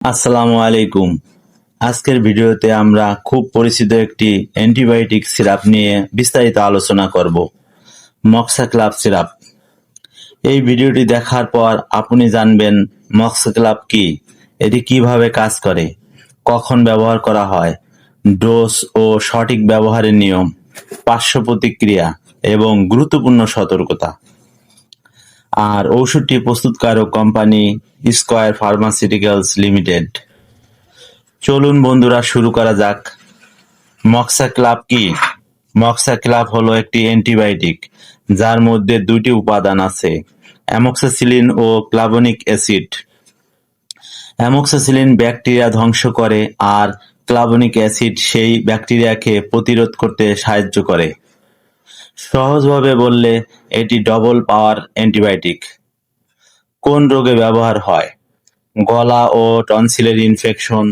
আসসালামু আলাইকুম। আজকের ভিডিওতে আমরা খুব পরিচিত একটি অ্যান্টিবায়োটিক সিরাপ নিয়ে বিস্তারিত আলোচনা করব, মক্সাক্লাভ সিরাপ। এই ভিডিওটি দেখার পর আপনি জানবেন মক্সাক্লাভ কি, এটি কিভাবে কাজ করে, কখন ব্যবহার করা হয়, ডোজ ও সঠিক ব্যবহারের নিয়ম, পার্শ্ব প্রতিক্রিয়া এবং গুরুত্বপূর্ণ সতর্কতা। আর ঔষধটি প্রস্তুতকারক কোম্পানি স্কয়ার ফার্মাসিউটিক্যালস লিমিটেড। চলুন বন্ধুরা, শুরু করা যাক। মক্সাক্লাভ কি? মক্সাক্লাভ হলো একটি অ্যান্টিবায়োটিক যার মধ্যে দুইটি উপাদান আছে, অ্যামোক্সাসিলিন ও ক্লাভনিক অ্যাসিড। অ্যামোক্সাসিলিন ব্যাকটেরিয়া ধ্বংস করে আর ক্লাভনিক অ্যাসিড সেই ব্যাকটেরিয়াকে প্রতিরোধ করতে সাহায্য করে। সহজভাবে বললে এটি ডবল পাওয়ার অ্যান্টিবায়োটিক। কোন রোগে ব্যবহার হয়? গলা ও টনসিলের ইনফেকশন,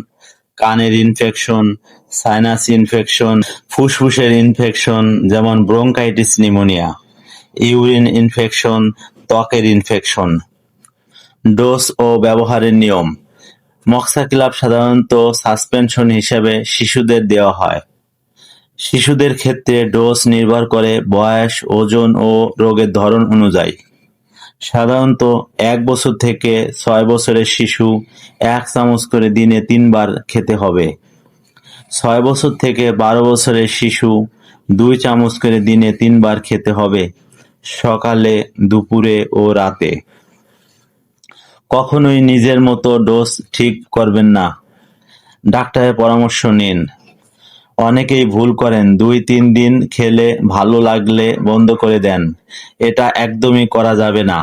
কানের ইনফেকশন, সাইনাস ইনফেকশন, ফুসফুসের ইনফেকশন যেমন ব্রঙ্কাইটিস, নিউমোনিয়া, ইউরিন ইনফেকশন, ত্বকের ইনফেকশন। ডোজ ও ব্যবহারের নিয়ম। মক্সাক্লাভ সাধারণত সাসপেনশন হিসেবে শিশুদের দেওয়া হয়। শিশুদের ক্ষেত্রে ডোজ নির্ভর করে বয়স, ওজন ও রোগের ধরন অনুযায়ী। সাধারণত 1 বছর থেকে 6 বছরের শিশু 1 চামচ করে দিনে 3 বার খেতে হবে। 6 বছর থেকে 12 বছরের শিশু 2 চামচ করে দিনে 3 বার খেতে হবে, সকালে, দুপুরে ও রাতে। কখনোই নিজের মতো ডোজ ঠিক করবেন না, ডাক্তারের পরামর্শ নিন। অনেকেই ভুল করেন, 2-3 দিন খেলে ভালো লাগলে বন্ধ করে দেন। এটা একদমই করা যাবে না,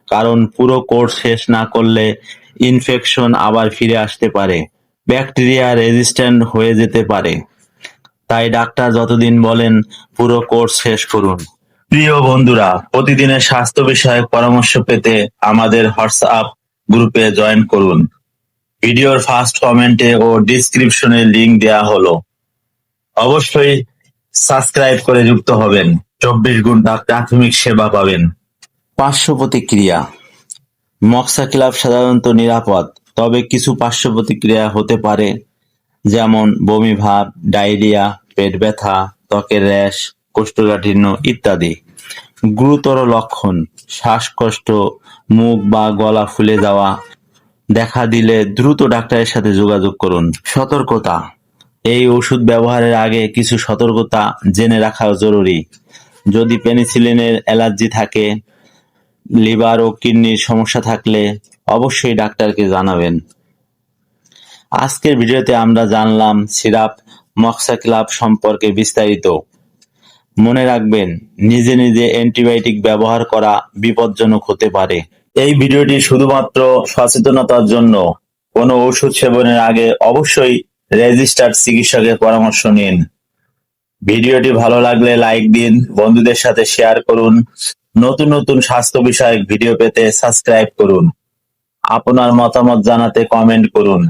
কারণ পুরো কোর্স শেষ না করলে ইনফেকশন আবার ফিরে আসতে পারে, ব্যাকটেরিয়া রেজিস্ট্যান্ট হয়ে যেতে পারে। তাই ডাক্তার যতদিন বলেন পুরো কোর্স শেষ করুন। প্রিয় বন্ধুরা, প্রতিদিনের স্বাস্থ্য বিষয়ক পরামর্শ পেতে আমাদের হোয়াটসঅ্যাপ গ্রুপে জয়েন করুন। ভিডিওর ফার্স্ট কমেন্টে ও ডিসক্রিপশনে লিংক দেওয়া হলো। অবশ্যই সাবস্ক্রাইব করে যুক্ত হবেন, 24 ঘন্টা প্রাথমিক সেবা পাবেন। পার্শ্ব প্রতিক্রিয়া। মক্সাক্লাভ সাধারণত নিরাপদ, তবে কিছু পার্শ্ব প্রতিক্রিয়া হতে পারে, যেমন বমি ভাব, ডায়রিয়া, পেট ব্যথা, ত্বকের র্যাশ, কোষ্ঠকাঠিন্য ইত্যাদি। গুরুতর লক্ষণ: শ্বাসকষ্ট, মুখ বা গলা ফুলে যাওয়া দেখা দিলে দ্রুত ডাক্তারের সাথে যোগাযোগ করুন। সতর্কতা: এই ওষুধ ব্যবহারের আগে কিছু সতর্কতা জেনে রাখা জরুরি। যদি পেনিসিলিনের অ্যালার্জি থাকে, লিভার ও কিডনির সমস্যা থাকলে অবশ্যই ডাক্তারকে জানাবেন। আজকের ভিডিওতে আমরা জানলাম সিরাপ মক্সাক্লাভ সম্পর্কে বিস্তারিত। মনে রাখবেন, নিজে নিজে অ্যান্টিবায়োটিক ব্যবহার করা বিপজ্জনক হতে পারে। এই ভিডিওটি শুধুমাত্র সচেতনতার জন্য। কোনো ওষুধ সেবনের আগে অবশ্যই রেজিস্টার্ড চিকিৎসকের পরামর্শ নিন। ভিডিওটি ভালো লাগলে লাইক দিন, বন্ধুদের সাথে শেয়ার করুন। নতুন নতুন স্বাস্থ্য বিষয়ক ভিডিও পেতে সাবস্ক্রাইব করুন। আপনার মতামত জানাতে কমেন্ট করুন।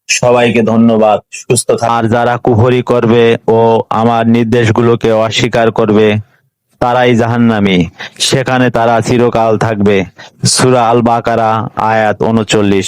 সবাইকে ধন্যবাদ। সুস্থ থাকুন। আর যারা কুফরি করবে ও আমার নির্দেশগুলোকে অস্বীকার করবে তারাই জাহান্নামী, সেখানে তারা চিরকাল থাকবে। সূরা আল বাকারা আয়াত 39।